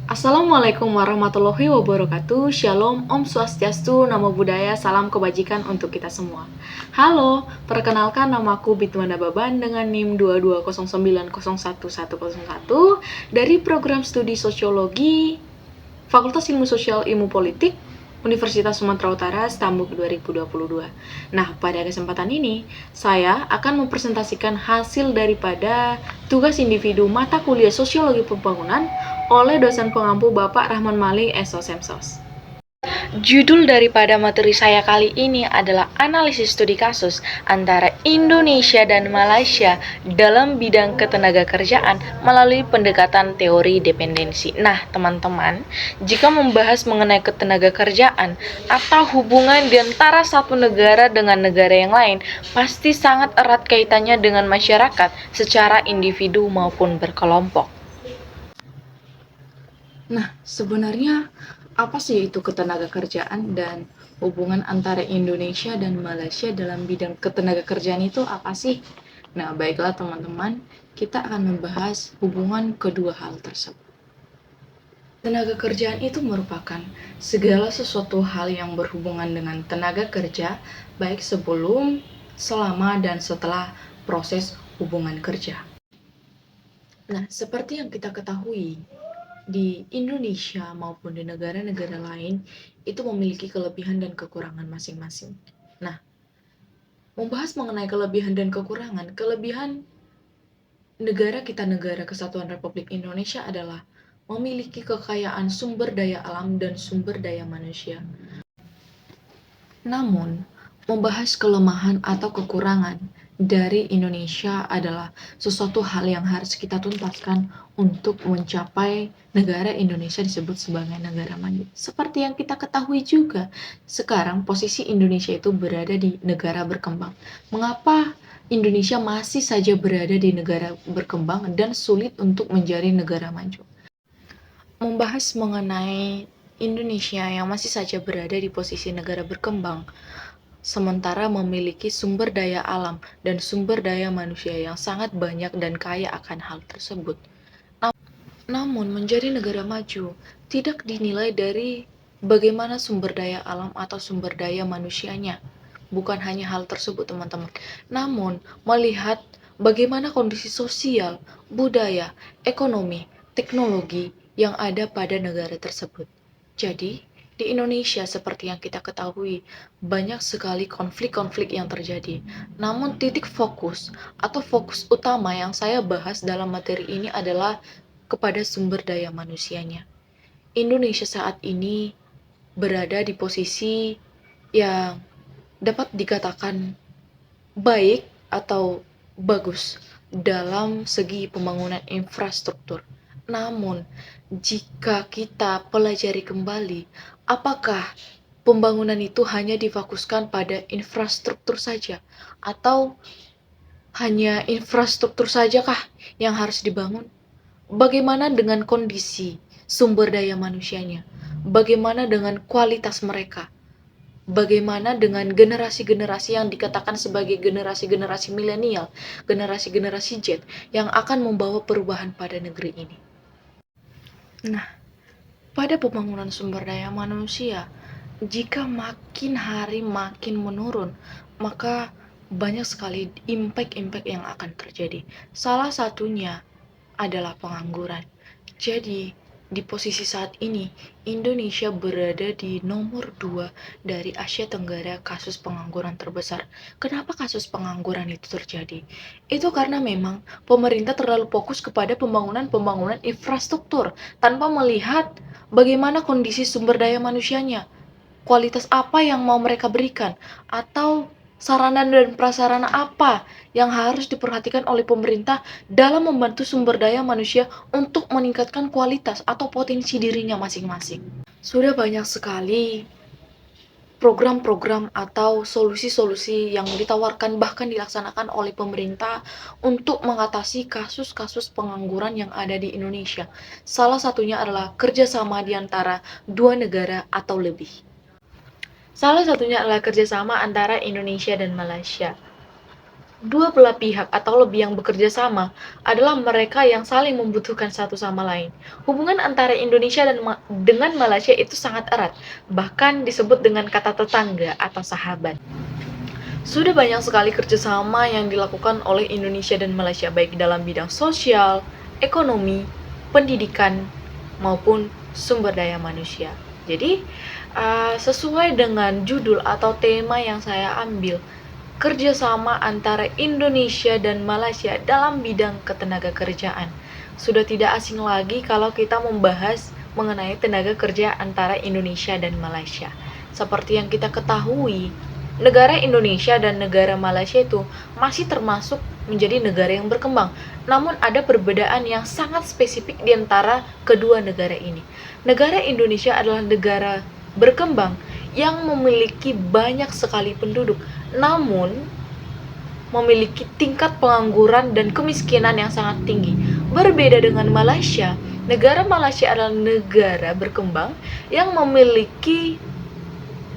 Assalamualaikum warahmatullahi wabarakatuh. Shalom, Om Swastiastu, Namo Buddhaya, salam kebajikan untuk kita semua. Halo, perkenalkan namaku Bitwana Baban dengan NIM 2209011101 dari program studi Sosiologi Fakultas Ilmu Sosial Ilmu Politik Universitas Sumatera Utara Stambuk 2022. Nah, pada kesempatan ini saya akan mempresentasikan hasil daripada tugas individu mata kuliah Sosiologi Pembangunan oleh dosen pengampu Bapak Rahman Mali SO Semsos. Judul daripada materi saya kali ini adalah analisis studi kasus antara Indonesia dan Malaysia dalam bidang ketenagakerjaan melalui pendekatan teori dependensi. Nah, teman-teman, jika membahas mengenai ketenagakerjaan atau hubungan di antara satu negara dengan negara yang lain, pasti sangat erat kaitannya dengan masyarakat secara individu maupun berkelompok. Nah, sebenarnya apa sih itu ketenagakerjaan dan hubungan antara Indonesia dan Malaysia dalam bidang ketenagakerjaan itu apa sih? Nah, baiklah teman-teman, kita akan membahas hubungan kedua hal tersebut. Tenaga kerjaan itu merupakan segala sesuatu hal yang berhubungan dengan tenaga kerja, baik sebelum, selama, dan setelah proses hubungan kerja. Nah, seperti yang kita ketahui, di Indonesia maupun di negara-negara lain itu memiliki kelebihan dan kekurangan masing-masing. Nah, membahas mengenai kelebihan dan kekurangan, kelebihan negara kita, Negara Kesatuan Republik Indonesia adalah memiliki kekayaan sumber daya alam dan sumber daya manusia. Namun, membahas kelemahan atau kekurangan dari Indonesia adalah sesuatu hal yang harus kita tuntaskan untuk mencapai negara Indonesia disebut sebagai negara maju. Seperti yang kita ketahui juga, sekarang posisi Indonesia itu berada di negara berkembang. Mengapa Indonesia masih saja berada di negara berkembang dan sulit untuk menjadi negara maju? Membahas mengenai Indonesia yang masih saja berada di posisi negara berkembang, sementara memiliki sumber daya alam dan sumber daya manusia yang sangat banyak dan kaya akan hal tersebut. Namun, menjadi negara maju tidak dinilai dari bagaimana sumber daya alam atau sumber daya manusianya. Bukan hanya hal tersebut, teman-teman. Namun, melihat bagaimana kondisi sosial, budaya, ekonomi, teknologi yang ada pada negara tersebut. Jadi, di Indonesia seperti yang kita ketahui, banyak sekali konflik-konflik yang terjadi. Namun titik fokus atau fokus utama yang saya bahas dalam materi ini adalah kepada sumber daya manusianya. Indonesia saat ini berada di posisi yang dapat dikatakan baik atau bagus dalam segi pembangunan infrastruktur. Namun, jika kita pelajari kembali, apakah pembangunan itu hanya difokuskan pada infrastruktur saja? Atau hanya infrastruktur sajakah yang harus dibangun? Bagaimana dengan kondisi sumber daya manusianya? Bagaimana dengan kualitas mereka? Bagaimana dengan generasi-generasi yang dikatakan sebagai generasi-generasi milenial, generasi-generasi Z yang akan membawa perubahan pada negeri ini? Nah, pada pembangunan sumber daya manusia, jika makin hari makin menurun, maka banyak sekali impact-impact yang akan terjadi. Salah satunya adalah pengangguran. Jadi, di posisi saat ini, Indonesia berada di nomor 2 dari Asia Tenggara kasus pengangguran terbesar. Kenapa kasus pengangguran itu terjadi? Itu karena memang pemerintah terlalu fokus kepada pembangunan infrastruktur tanpa melihat bagaimana kondisi sumber daya manusianya, kualitas apa yang mau mereka berikan, atau sarana dan prasarana apa yang harus diperhatikan oleh pemerintah dalam membantu sumber daya manusia untuk meningkatkan kualitas atau potensi dirinya masing-masing. Sudah banyak sekali program-program atau solusi-solusi yang ditawarkan bahkan dilaksanakan oleh pemerintah untuk mengatasi kasus-kasus pengangguran yang ada di Indonesia. Salah satunya adalah kerjasama di antara dua negara atau lebih. Salah satunya adalah kerjasama antara Indonesia dan Malaysia. Dua belah pihak atau lebih yang bekerja sama adalah mereka yang saling membutuhkan satu sama lain. Hubungan antara Indonesia dengan Malaysia itu sangat erat, bahkan disebut dengan kata tetangga atau sahabat. Sudah banyak sekali kerjasama yang dilakukan oleh Indonesia dan Malaysia, baik dalam bidang sosial, ekonomi, pendidikan, maupun sumber daya manusia. Jadi, sesuai dengan judul atau tema yang saya ambil, kerjasama antara Indonesia dan Malaysia dalam bidang ketenagakerjaan. Sudah tidak asing lagi kalau kita membahas mengenai tenaga kerja antara Indonesia dan Malaysia. Seperti yang kita ketahui, negara Indonesia dan negara Malaysia itu masih termasuk menjadi negara yang berkembang. Namun ada perbedaan yang sangat spesifik di antara kedua negara ini. Negara Indonesia adalah negara berkembang yang memiliki banyak sekali penduduk, namun memiliki tingkat pengangguran dan kemiskinan yang sangat tinggi. Berbeda dengan Malaysia, negara Malaysia adalah negara berkembang yang memiliki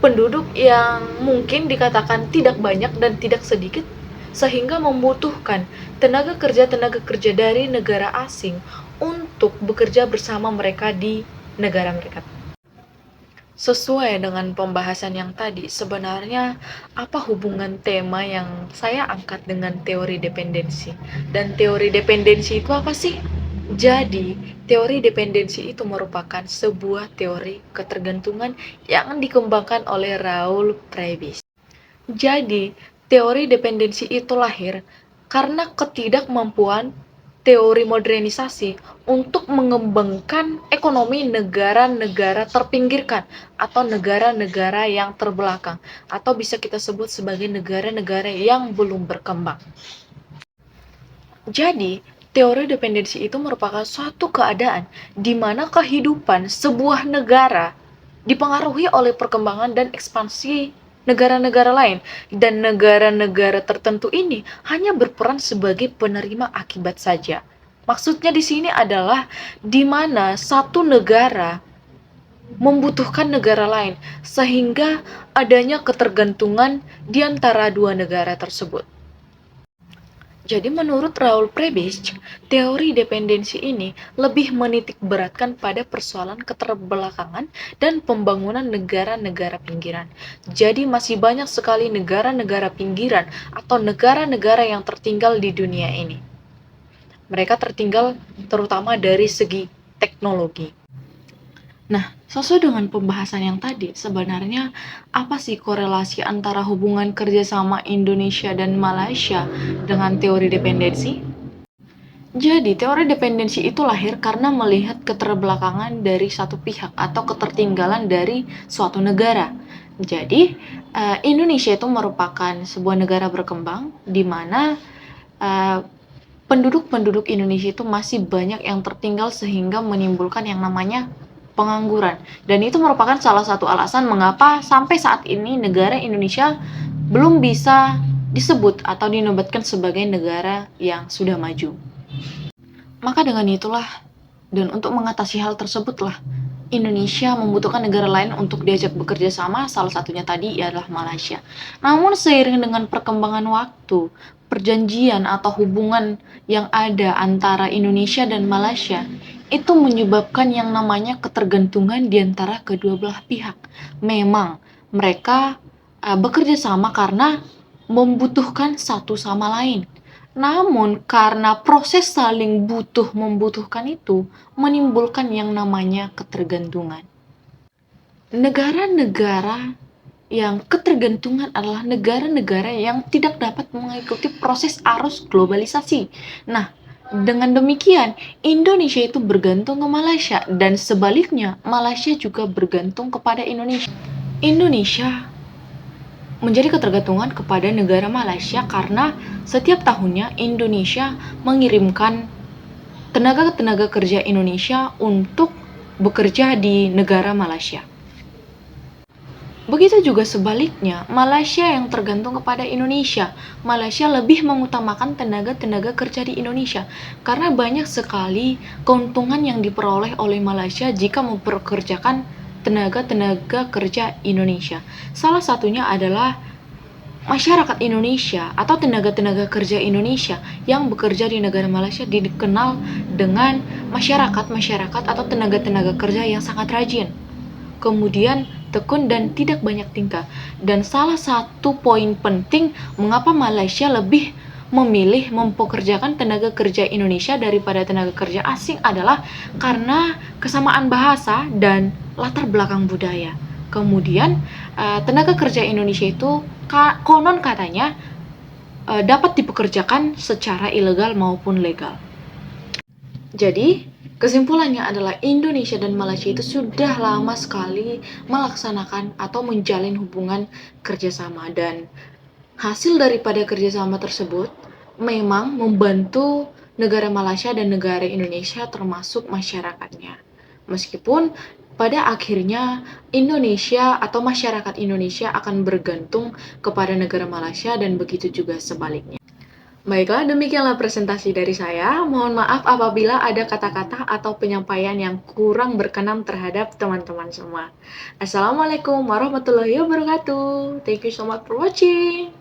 penduduk yang mungkin dikatakan tidak banyak dan tidak sedikit, sehingga membutuhkan tenaga kerja dari negara asing untuk bekerja bersama mereka di negara mereka. Sesuai dengan pembahasan yang tadi, sebenarnya apa hubungan tema yang saya angkat dengan teori dependensi? Dan teori dependensi itu apa sih? Jadi, teori dependensi itu merupakan sebuah teori ketergantungan yang dikembangkan oleh Raoul Prebisch. Jadi, teori dependensi itu lahir karena ketidakmampuan teori modernisasi untuk mengembangkan ekonomi negara-negara terpinggirkan atau negara-negara yang terbelakang, atau bisa kita sebut sebagai negara-negara yang belum berkembang. Jadi, teori dependensi itu merupakan suatu keadaan di mana kehidupan sebuah negara dipengaruhi oleh perkembangan dan ekspansi negara-negara lain, dan negara-negara tertentu ini hanya berperan sebagai penerima akibat saja. Maksudnya di sini adalah di mana satu negara membutuhkan negara lain, sehingga adanya ketergantungan di antara dua negara tersebut. Jadi menurut Raoul Prebisch, teori dependensi ini lebih menitik beratkan pada persoalan keterbelakangan dan pembangunan negara-negara pinggiran. Jadi masih banyak sekali negara-negara pinggiran atau negara-negara yang tertinggal di dunia ini. Mereka tertinggal terutama dari segi teknologi. Nah, sesuai dengan pembahasan yang tadi, sebenarnya apa sih korelasi antara hubungan kerjasama Indonesia dan Malaysia dengan teori dependensi? Jadi, teori dependensi itu lahir karena melihat keterbelakangan dari satu pihak atau ketertinggalan dari suatu negara. Jadi, Indonesia itu merupakan sebuah negara berkembang di mana penduduk-penduduk Indonesia itu masih banyak yang tertinggal sehingga menimbulkan yang namanya pengangguran. Dan itu merupakan salah satu alasan mengapa sampai saat ini negara Indonesia belum bisa disebut atau dinobatkan sebagai negara yang sudah maju. Maka dengan itulah, dan untuk mengatasi hal tersebutlah, Indonesia membutuhkan negara lain untuk diajak bekerja sama, salah satunya tadi adalah Malaysia. Namun seiring dengan perkembangan waktu, perjanjian atau hubungan yang ada antara Indonesia dan Malaysia itu menyebabkan yang namanya ketergantungan di antara kedua belah pihak. Memang mereka bekerja sama karena membutuhkan satu sama lain. Namun karena proses saling membutuhkan itu menimbulkan yang namanya ketergantungan. Negara-negara yang ketergantungan adalah negara-negara yang tidak dapat mengikuti proses arus globalisasi. Nah, dengan demikian, Indonesia itu bergantung ke Malaysia, dan sebaliknya, Malaysia juga bergantung kepada Indonesia. Indonesia menjadi ketergantungan kepada negara Malaysia karena setiap tahunnya Indonesia mengirimkan tenaga-tenaga kerja Indonesia untuk bekerja di negara Malaysia. Begitu juga sebaliknya, Malaysia yang tergantung kepada Indonesia. Malaysia lebih mengutamakan tenaga-tenaga kerja di Indonesia karena banyak sekali keuntungan yang diperoleh oleh Malaysia jika mempekerjakan tenaga-tenaga kerja Indonesia. Salah satunya adalah masyarakat Indonesia atau tenaga-tenaga kerja Indonesia yang bekerja di negara Malaysia dikenal dengan masyarakat atau tenaga-tenaga kerja yang sangat rajin, kemudian tekun dan tidak banyak tingkah. Dan salah satu poin penting mengapa Malaysia lebih memilih mempekerjakan tenaga kerja Indonesia daripada tenaga kerja asing adalah karena kesamaan bahasa dan latar belakang budaya. Kemudian tenaga kerja Indonesia itu konon katanya dapat dipekerjakan secara ilegal maupun legal. Jadi, kesimpulannya adalah Indonesia dan Malaysia itu sudah lama sekali melaksanakan atau menjalin hubungan kerjasama, dan hasil daripada kerjasama tersebut memang membantu negara Malaysia dan negara Indonesia termasuk masyarakatnya. Meskipun pada akhirnya Indonesia atau masyarakat Indonesia akan bergantung kepada negara Malaysia dan begitu juga sebaliknya. Baiklah, demikianlah presentasi dari saya. Mohon maaf apabila ada kata-kata atau penyampaian yang kurang berkenan terhadap teman-teman semua. Assalamualaikum warahmatullahi wabarakatuh. Thank you so much for watching.